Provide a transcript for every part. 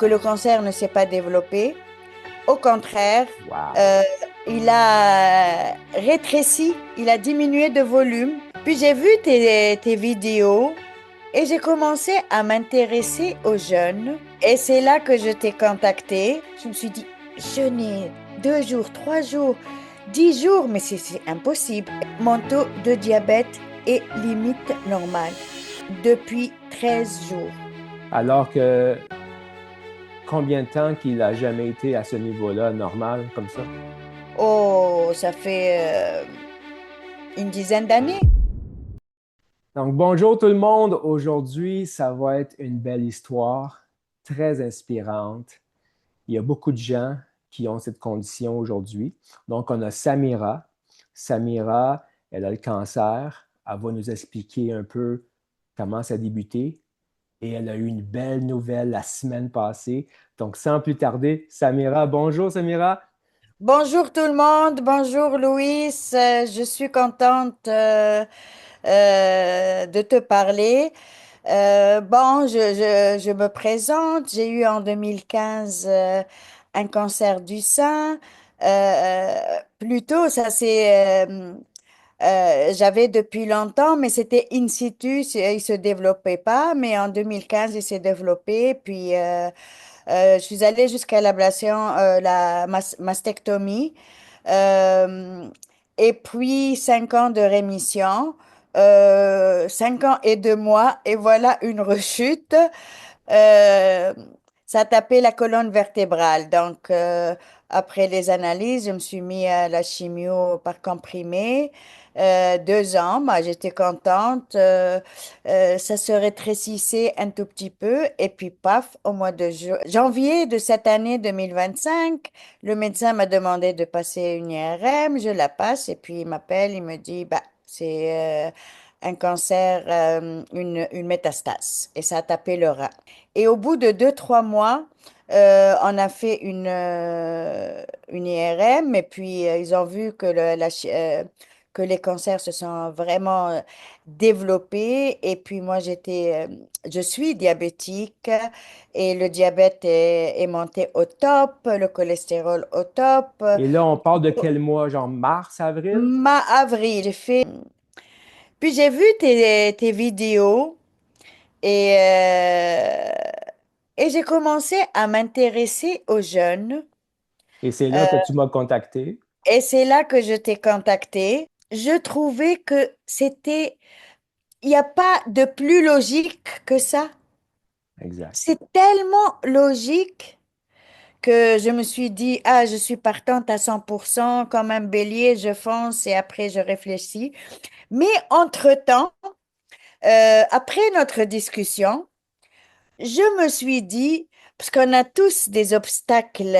que le cancer ne s'est pas développé. Au contraire, Wow. euh, il a rétréci, il a diminué de volume. Puis j'ai vu tes vidéos et j'ai commencé à m'intéresser aux jeunes. Et c'est là que je t'ai contacté. Je me suis dit, jeûner 2 jours, 3 jours, 10 jours, mais c'est impossible. Mon taux de diabète est limite normal depuis 13 jours. Alors que combien de temps qu'il a jamais été à ce niveau-là normal comme ça? Oh, ça fait une dizaine d'années. Donc, bonjour tout le monde. Aujourd'hui, ça va être une belle histoire, très inspirante. Il y a beaucoup de gens qui ont cette condition aujourd'hui. Donc, on a Samira. Samira, elle a le cancer. Elle va nous expliquer un peu comment ça a débuté. Et elle a eu une belle nouvelle la semaine passée. Donc, sans plus tarder, Samira, bonjour Samira. Bonjour tout le monde, bonjour Louis. Je suis contente de te parler. Bon, je me présente. J'ai eu en 2015 un cancer du sein. Plutôt, j'avais depuis longtemps, mais c'était in situ, il se développait pas. Mais en 2015, il s'est développé. Puis, je suis allée jusqu'à l'ablation, la mastectomie. Euh, et puis, 5 ans de rémission. 5 ans et 2 mois. Et voilà une rechute. Euh, Ça a tapé la colonne vertébrale. Donc, après les analyses, je me suis mis à la chimio par comprimé. 2 ans, moi, j'étais contente. Ça se rétrécissait un tout petit peu. Et puis, paf, au mois de janvier de cette année 2025, le médecin m'a demandé de passer une IRM. Je la passe et puis il m'appelle, il me dit, bah, c'est un cancer, une métastase. Et ça a tapé le rein. Et au bout de 2, 3 mois, on a fait une IRM et puis ils ont vu que, que les cancers se sont vraiment développés. Et puis moi, je suis diabétique et le diabète est monté au top, le cholestérol au top. Et là, on parle de quel mois? Genre mars, avril? Avril, j'ai fait. Puis j'ai vu tes vidéos. Et, euh, et j'ai commencé à m'intéresser aux jeunes. Et c'est Euh, là que tu m'as contacté. et c'est là que je t'ai contacté. Je trouvais que il n'y a pas de plus logique que ça. Exact. C'est tellement logique que je me suis dit, ah, je suis partante à 100%, comme un bélier, je fonce et après je réfléchis. Mais entre-temps, après notre discussion, je me suis dit, parce qu'on a tous des obstacles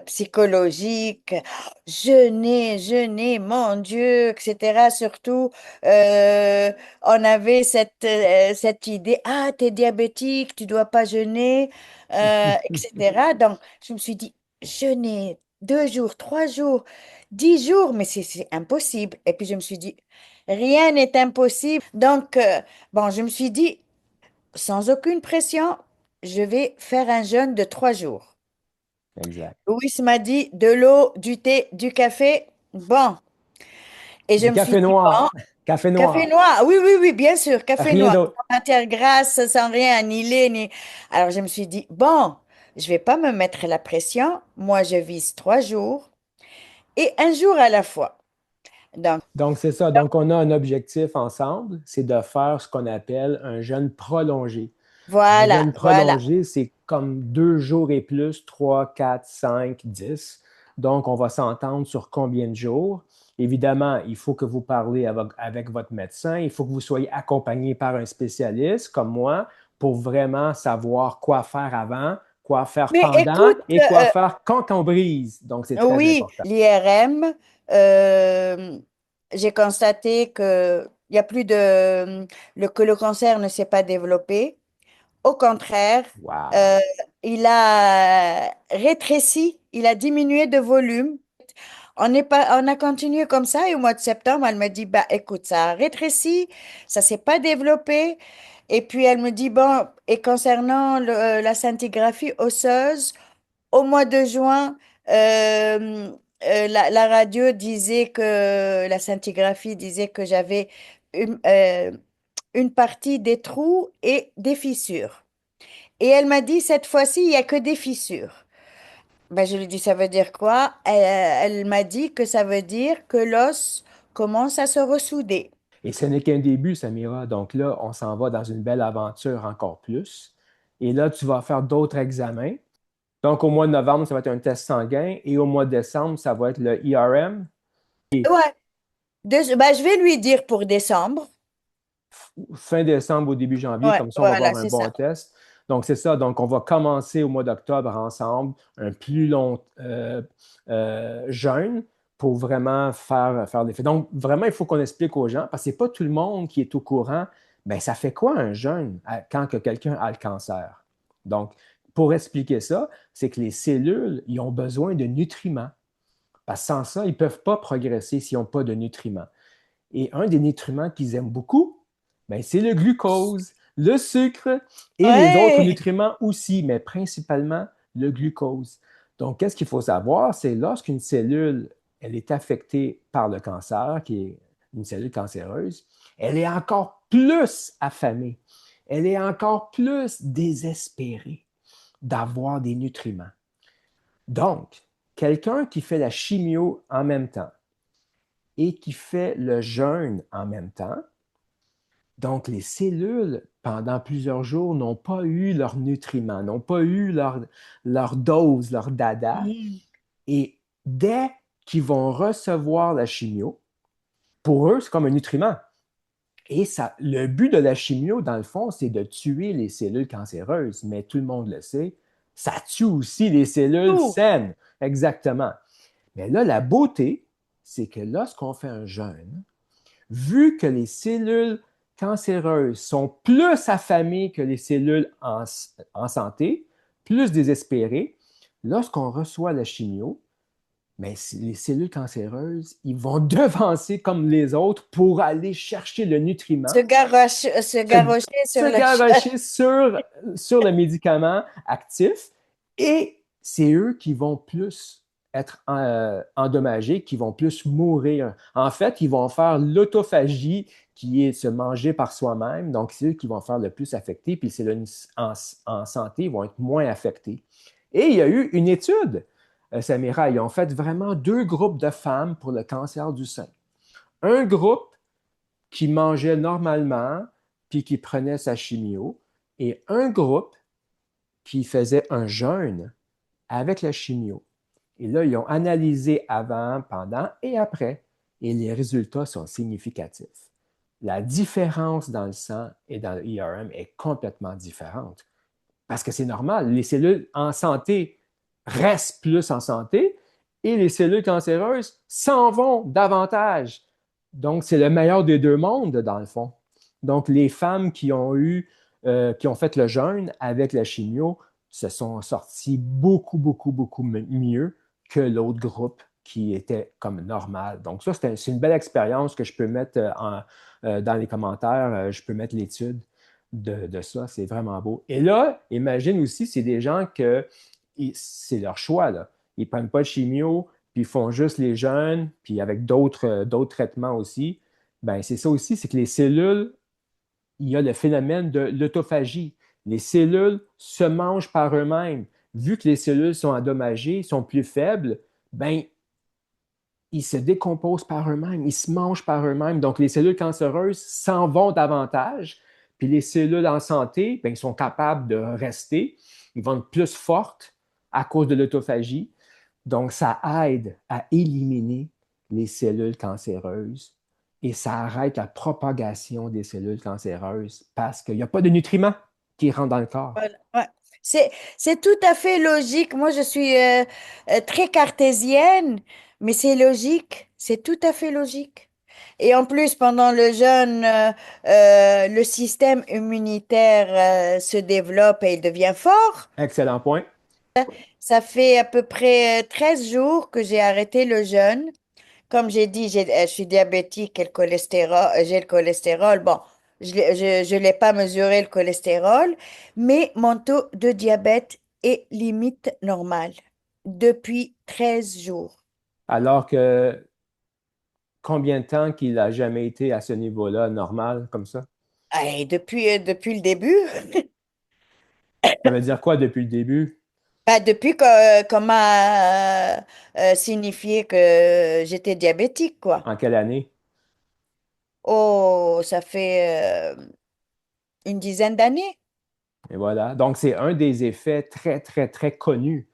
psychologiques, jeûner, mon Dieu, etc. Surtout, euh, on avait cette idée, ah, t'es diabétique, tu dois pas jeûner, etc. Donc, je me suis dit, jeûner 2 jours, 3 jours, 10 jours, mais c'est impossible. Et puis, je me suis dit, rien n'est impossible. Donc, bon, je me suis dit, sans aucune pression, je vais faire un jeûne de 3 jours. Exact. Louis m'a dit de l'eau, du thé, du café. Bon. Et je Du me suis café dit, bon, noir. Café café noir. noir. Oui, oui, oui, bien sûr, café Rien noir. d'autre. Sans matière grasse, sans rien, ni lait, ni. Alors je me suis dit, bon, je vais pas me mettre la pression. Moi, je vise 3 jours et un jour à la fois. Donc, Donc, c'est ça. Donc, on a un objectif ensemble, c'est de faire ce qu'on appelle un jeûne prolongé. Un voilà, jeûne voilà. prolongé, c'est comme 2 jours et plus, 3, 4, 5, 10. Donc, on va s'entendre sur combien de jours. Évidemment, il faut que vous parlez avec votre médecin. Il faut que vous soyez accompagné par un spécialiste comme moi pour vraiment savoir quoi faire avant, quoi faire Mais pendant écoute, et quoi faire quand on brise. Donc, c'est très oui, important. l'IRM, j'ai constaté que il y a plus de que le cancer ne s'est pas développé. Au contraire, Wow. euh, il a rétréci, il a diminué de volume. On a continué comme ça et au mois de septembre, elle me dit, bah écoute, ça a rétréci, ça s'est pas développé. Et puis elle me dit, bon, et concernant la scintigraphie osseuse, au mois de juin, la radio disait que, la scintigraphie disait que j'avais une, euh, une partie des trous et des fissures. Et elle m'a dit, cette fois-ci, il n'y a que des fissures. Ben, je lui ai dit, ça veut dire quoi? Elle m'a dit que ça veut dire que l'os commence à se ressouder. Et ce n'est qu'un début, Samira. Donc là, on s'en va dans une belle aventure encore plus. Et là, tu vas faire d'autres examens. Donc, au mois de novembre, ça va être un test sanguin. Et au mois de décembre, ça va être le IRM. Ouais. Ben, je vais lui dire pour décembre. Fin décembre au début janvier, Ouais, comme ça, on va voilà, avoir un c'est bon ça. test. Donc, c'est ça. Donc, on va commencer au mois d'octobre ensemble, un plus long jeûne pour vraiment faire l'effet. Donc, vraiment, il faut qu'on explique aux gens, parce que ce n'est pas tout le monde qui est au courant. Ben, ça fait quoi un jeûne quand que quelqu'un a le cancer? Donc, pour expliquer ça, c'est que les cellules, ils ont besoin de nutriments. Parce que sans ça, ils ne peuvent pas progresser s'ils n'ont pas de nutriments. Et un des nutriments qu'ils aiment beaucoup, ben, c'est le glucose, le sucre et les autres Ouais. nutriments aussi, mais principalement le glucose. Donc, qu'est-ce qu'il faut savoir? C'est lorsqu'une cellule elle est affectée par le cancer, qui est une cellule cancéreuse, elle est encore plus affamée, elle est encore plus désespérée d'avoir des nutriments. Donc, quelqu'un qui fait la chimio en même temps et qui fait le jeûne en même temps, donc, les cellules, pendant plusieurs jours, n'ont pas eu leurs nutriments, n'ont pas eu leur dose, leur dada. Mhm. Et dès qu'ils vont recevoir la chimio, pour eux, c'est comme un nutriment. Et ça, le but de la chimio, dans le fond, c'est de tuer les cellules cancéreuses. Mais tout le monde le sait, ça tue aussi les cellules Tout. saines. Exactement. Mais là, la beauté, c'est que lorsqu'on fait un jeûne, vu que les cellules cancéreuses sont plus affamées que les cellules en santé, plus désespérées, lorsqu'on reçoit la chimio, mais les cellules cancéreuses, ils vont devancer comme les autres pour aller chercher le nutriment, Se se, garrocher sur se le garocher sur le médicament actif et c'est eux qui vont plus être endommagés, qui vont plus mourir. En fait, ils vont faire l'autophagie qui est se manger par soi-même. Donc, c'est eux qui vont faire le plus affecter, puis c'est en santé, ils vont être moins affectés. Et il y a eu une étude, Samira, ils ont fait vraiment deux groupes de femmes pour le cancer du sein. Un groupe qui mangeait normalement, puis qui prenait sa chimio, et un groupe qui faisait un jeûne avec la chimio. Et là, ils ont analysé avant, pendant et après, et les résultats sont significatifs. La différence dans le sang et dans le IRM est complètement différente. Parce que c'est normal, les cellules en santé restent plus en santé et les cellules cancéreuses s'en vont davantage. Donc, c'est le meilleur des deux mondes, dans le fond. Donc, les femmes qui ont fait le jeûne avec la chimio se sont sorties beaucoup, beaucoup, beaucoup mieux que l'autre groupe qui était comme normal. Donc, ça, c'est une belle expérience que je peux mettre dans les commentaires. Je peux mettre l'étude de ça. C'est vraiment beau. Et là, imagine aussi, c'est des gens que c'est leur choix, là. Ils ne prennent pas de chimio, puis ils font juste les jeûnes, puis avec d'autres traitements aussi. Ben, c'est ça aussi, c'est que les cellules, il y a le phénomène de l'autophagie. Les cellules se mangent par eux-mêmes. Vu que les cellules sont endommagées, sont plus faibles, ben, ils se décomposent par eux-mêmes, ils se mangent par eux-mêmes. Donc, les cellules cancéreuses s'en vont davantage, puis les cellules en santé, ben, ils sont capables de rester. Ils vont être plus fortes à cause de l'autophagie. Donc, ça aide à éliminer les cellules cancéreuses et ça arrête la propagation des cellules cancéreuses parce qu'il n'y a pas de nutriments qui rentrent dans le corps. Voilà, ouais. C'est tout à fait logique. Moi, je suis très cartésienne, mais c'est logique. C'est tout à fait logique. Et en plus, pendant le jeûne, le système immunitaire se développe et il devient fort. Excellent point. Ça fait à peu près 13 jours que j'ai arrêté le jeûne. Comme j'ai dit, je suis diabétique et j'ai le cholestérol. Bon, Je l'ai pas mesuré le cholestérol, mais mon taux de diabète est limite normal depuis 13 jours. Alors que combien de temps qu'il a jamais été à ce niveau-là normal comme ça? Et depuis le début, Ça veut dire quoi depuis le début? bah, depuis qu'on m'a signifié que j'étais diabétique, quoi. En quelle année? Oh, ça fait une dizaine d'années. Et voilà. Donc, c'est un des effets très, très, très connus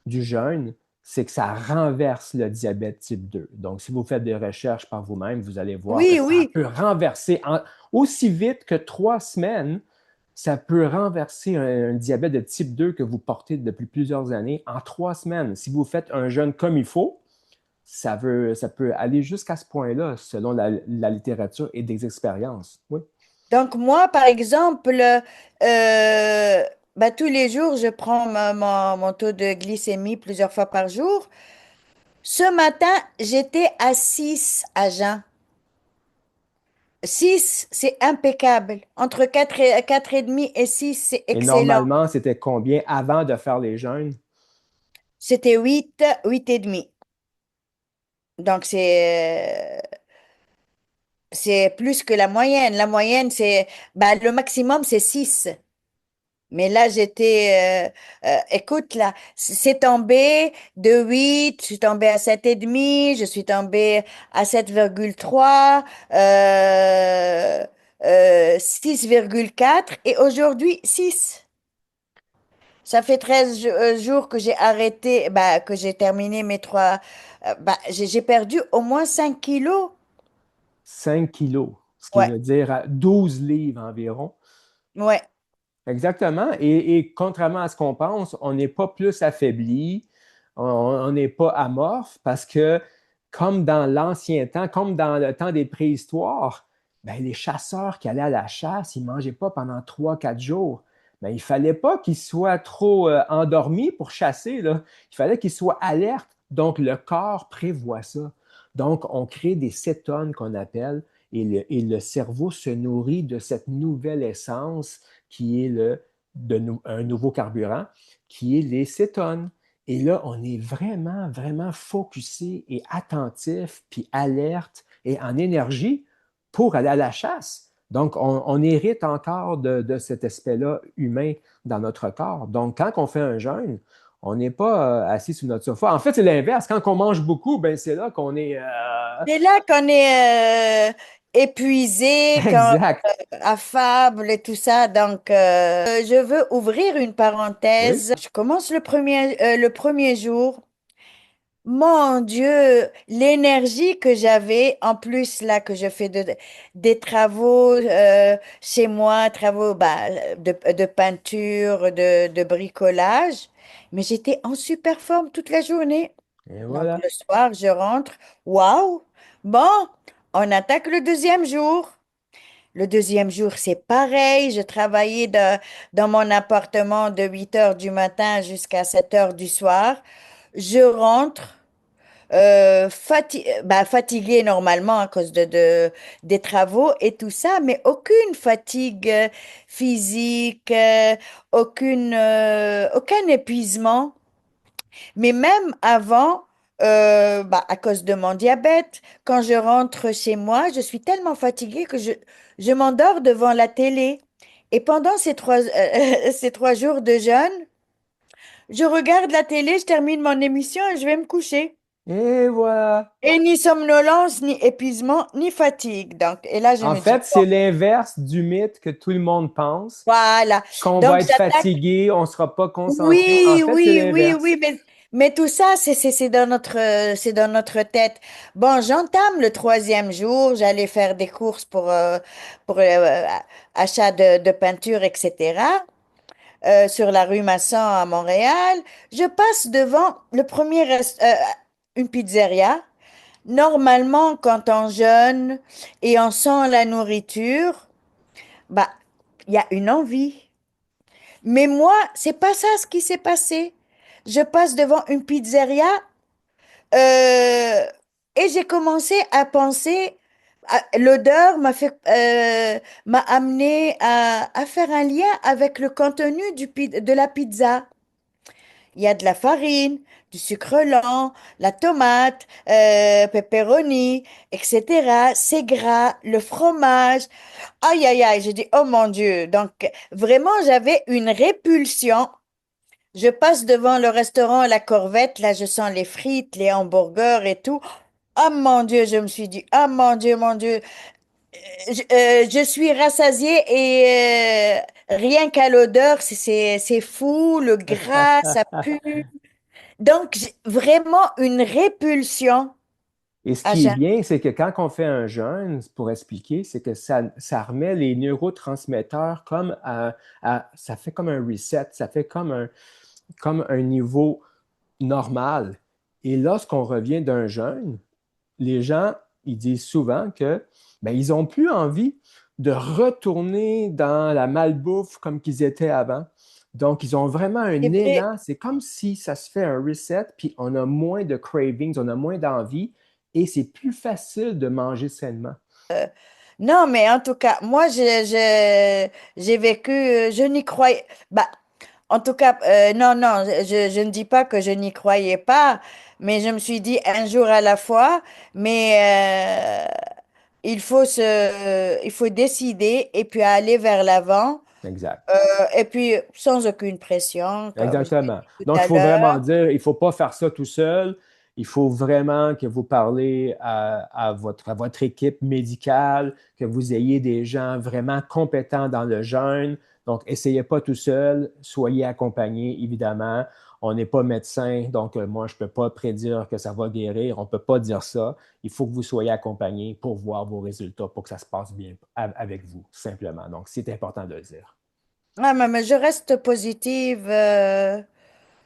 du jeûne, c'est que ça renverse le diabète type 2. Donc, si vous faites des recherches par vous-même, vous allez voir que Oui, ça oui. peut renverser aussi vite que 3 semaines, ça peut renverser un diabète de type 2 que vous portez depuis plusieurs années en 3 semaines. Si vous faites un jeûne comme il faut, ça peut aller jusqu'à ce point-là, selon la littérature et des expériences. Oui. Donc moi, par exemple, bah, tous les jours, je prends mon taux de glycémie plusieurs fois par jour. Ce matin, j'étais à 6 à jeun. 6, c'est impeccable. Entre 4 et demi et 6, c'est Et excellent. normalement, c'était combien avant de faire les jeûnes? C'était 8, 8 et demi. Donc c'est plus que la moyenne. La moyenne, bah, le maximum, c'est 6. Mais là, écoute, là, c'est tombé de 8, je suis tombée à 7,5, je suis tombée à 7,3, 6,4 et aujourd'hui 6. Ça fait 13 jours que j'ai arrêté, bah, que j'ai terminé mes trois, bah, j'ai perdu au moins 5 kilos. 5 kilos, ce qui Ouais, veut dire 12 livres environ. ouais. Exactement. Et contrairement à ce qu'on pense, on n'est pas plus affaibli, on n'est pas amorphe parce que, comme dans l'ancien temps, comme dans le temps des préhistoires, ben, les chasseurs qui allaient à la chasse, ils ne mangeaient pas pendant 3, 4 jours. Ben, il ne fallait pas qu'ils soient trop endormis pour chasser, là. Il fallait qu'ils soient alertes. Donc, le corps prévoit ça. Donc, on crée des cétones qu'on appelle, et le cerveau se nourrit de cette nouvelle essence qui est un nouveau carburant, qui est les cétones. Et là, on est vraiment, vraiment focusé et attentif, puis alerte et en énergie pour aller à la chasse. Donc, on hérite encore de cet aspect-là humain dans notre corps. Donc, quand on fait un jeûne, on n'est pas assis sur notre sofa. En fait, c'est l'inverse. Quand on mange beaucoup, ben, c'est là qu'on est C'est là qu'on est épuisé, exact. affable et tout ça. Donc, je veux ouvrir une Oui. parenthèse. Je commence le premier jour. Mon Dieu, l'énergie que j'avais, en plus là que je fais des travaux chez moi, travaux bah, de peinture, de bricolage, mais j'étais en super forme toute la journée. Et Donc voilà. le soir, je rentre. Waouh! Bon, on attaque le deuxième jour. Le deuxième jour, c'est pareil. Je travaillais dans mon appartement de 8 heures du matin jusqu'à 7 heures du soir. Je rentre bah, fatiguée normalement à cause des travaux et tout ça, mais aucune fatigue physique, aucun épuisement. Mais même avant, bah, à cause de mon diabète, quand je rentre chez moi, je suis tellement fatiguée que je m'endors devant la télé. Et pendant ces 3 jours de jeûne, je regarde la télé, je termine mon émission et je vais me coucher. Et voilà. Et ni somnolence, ni épuisement, ni fatigue. Donc, et là, je En me dis, fait, bon, c'est l'inverse du mythe que tout le monde pense, voilà. qu'on va Donc, être j'attaque. fatigué, on ne sera pas concentré. En Oui, fait, c'est oui, oui, l'inverse. oui, mais tout ça, c'est dans notre tête. Bon, j'entame le troisième jour, j'allais faire des courses pour achat de peinture, etc., sur la rue Masson à Montréal. Je passe devant une pizzeria. Normalement, quand on jeûne et on sent la nourriture, bah, il y a une envie. Mais moi, c'est pas ça ce qui s'est passé. Je passe devant une pizzeria euh, et j'ai commencé à penser l'odeur m'a amené à faire un lien avec le contenu de la pizza. Il y a de la farine, du sucre lent, la tomate, pepperoni, etc. C'est gras, le fromage. Aïe, aïe, aïe, j'ai dit, oh mon Dieu. Donc, vraiment, j'avais une répulsion. Je passe devant le restaurant La Corvette, là, je sens les frites, les hamburgers et tout. Oh mon Dieu, je me suis dit, oh mon Dieu, je suis rassasiée et rien qu'à l'odeur, c'est fou, le gras, ça pue. Donc, j'ai vraiment une répulsion Et ce à qui est jeun. bien, c'est que quand on fait un jeûne, pour expliquer, c'est que ça remet les neurotransmetteurs ça fait comme un reset, ça fait comme un niveau normal. Et lorsqu'on revient d'un jeûne, les gens, ils disent souvent que ben, ils n'ont plus envie de retourner dans la malbouffe comme qu'ils étaient avant. Donc, ils ont vraiment C'est un vrai. élan. C'est comme si ça se fait un reset, puis on a moins de cravings, on a moins d'envie, et c'est plus facile de manger sainement. Non, mais en tout cas, moi, j'ai vécu, je n'y croyais. Bah, en tout cas, non, non, je ne dis pas que je n'y croyais pas, mais je me suis dit un jour à la fois, mais il faut décider et puis aller vers l'avant, Exact. et puis sans aucune pression, comme je l'ai Exactement. dit tout Donc, il à faut vraiment l'heure. dire, il ne faut pas faire ça tout seul. Il faut vraiment que vous parlez à votre équipe médicale, que vous ayez des gens vraiment compétents dans le jeûne. Donc, essayez pas tout seul, soyez accompagnés, évidemment. On n'est pas médecin, donc moi, je ne peux pas prédire que ça va guérir. On ne peut pas dire ça. Il faut que vous soyez accompagnés pour voir vos résultats, pour que ça se passe bien avec vous, simplement. Donc, c'est important de le dire. Ah, mais je reste positive,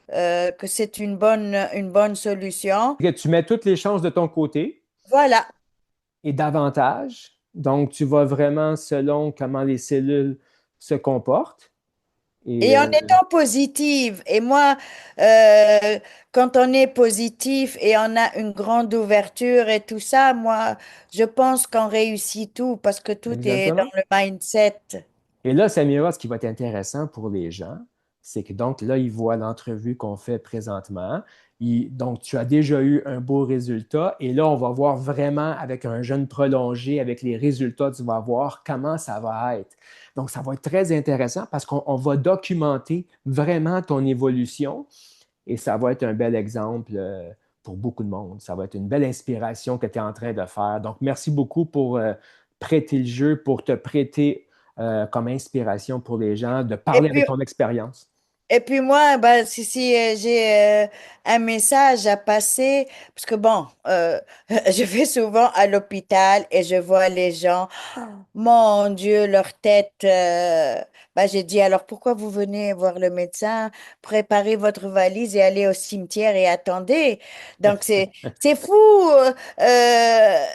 que c'est une bonne solution. Que tu mets toutes les chances de ton côté Voilà. et davantage. Donc, tu vas vraiment selon comment les cellules se comportent. Et Et en étant positive, et moi, quand on est positif et on a une grande ouverture et tout ça, moi, je pense qu'on réussit tout parce que tout est dans exactement. le mindset. Et là, Samira, ce qui va être intéressant pour les gens, c'est que donc là, ils voient l'entrevue qu'on fait présentement. Donc, tu as déjà eu un beau résultat. Et là, on va voir vraiment avec un jeûne prolongé, avec les résultats, tu vas voir comment ça va être. Donc, ça va être très intéressant parce qu'on va documenter vraiment ton évolution. Et ça va être un bel exemple pour beaucoup de monde. Ça va être une belle inspiration que tu es en train de faire. Donc, merci beaucoup pour prêter le jeu, pour te prêter comme inspiration pour les gens, de Et parler avec puis, ton expérience. Et puis moi, bah, si j'ai un message à passer, parce que bon, je vais souvent à l'hôpital et je vois les gens, mon Dieu, leur tête. Bah, j'ai dit, alors pourquoi vous venez voir le médecin, préparez votre valise et allez au cimetière et attendez. Donc c'est fou. Euh,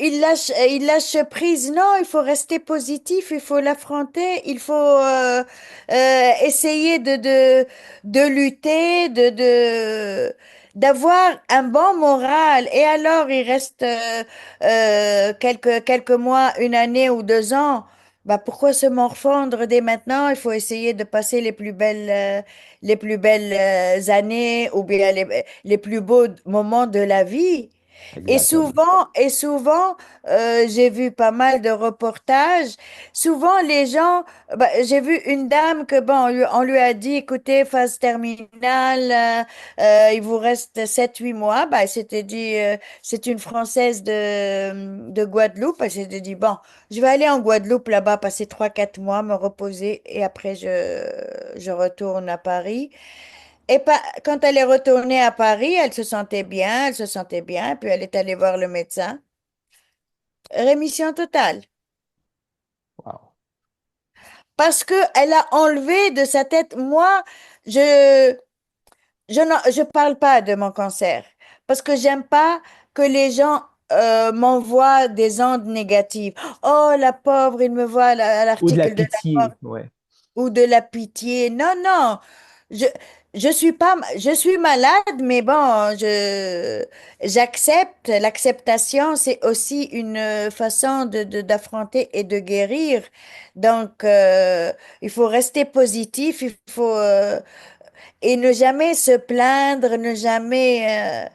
il lâche prise. Non, il faut rester positif, il faut l'affronter, il faut essayer de lutter, d'avoir un bon moral. Et alors, il reste quelques mois, une année ou 2 ans. Bah, pourquoi se morfondre dès maintenant? Il faut essayer de passer les plus belles années ou bien les plus beaux moments de la vie. Exactement. Et souvent, j'ai vu pas mal de reportages. Souvent, les gens, bah, j'ai vu une dame que, bon, on lui a dit, écoutez, phase terminale, il vous reste 7 8 mois. Bah, elle s'était dit, c'est une Française de Guadeloupe. Elle s'était dit, bon, je vais aller en Guadeloupe là-bas, passer 3 4 mois, me reposer et après, je retourne à Paris. Quand elle est retournée à Paris, elle se sentait bien, puis elle est allée voir le médecin. Rémission totale. Wow. Parce que elle a enlevé de sa tête, moi, je, je parle pas de mon cancer. Parce que j'aime pas que les gens m'envoient des ondes négatives. Oh, la pauvre, il me voit à Ou de la l'article de la mort pitié, ouais. ou de la pitié. Non, non. je suis malade, mais bon, j'accepte. L'acceptation, c'est aussi une façon d'affronter et de guérir. Donc, il faut rester positif, il faut, et ne jamais se plaindre, ne jamais,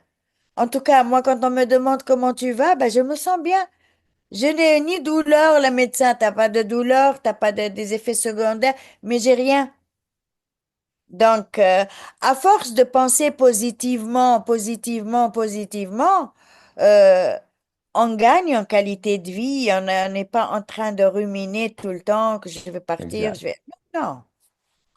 en tout cas, moi, quand on me demande comment tu vas, ben, je me sens bien. Je n'ai ni douleur, le médecin, t'as pas de douleur, t'as pas des effets secondaires, mais j'ai rien. Donc, à force de penser positivement, positivement, positivement, euh, on gagne en qualité de vie. On n'est pas en train de ruminer tout le temps que je vais partir. Exact. Non.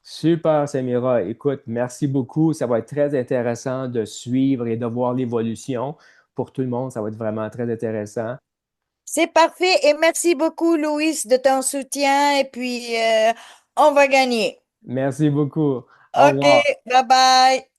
Super, Samira. Écoute, merci beaucoup. Ça va être très intéressant de suivre et de voir l'évolution. Pour tout le monde, ça va être vraiment très intéressant. C'est parfait et merci beaucoup, Louis, de ton soutien. Et puis, on va gagner. Merci beaucoup. Au OK, revoir. bye bye.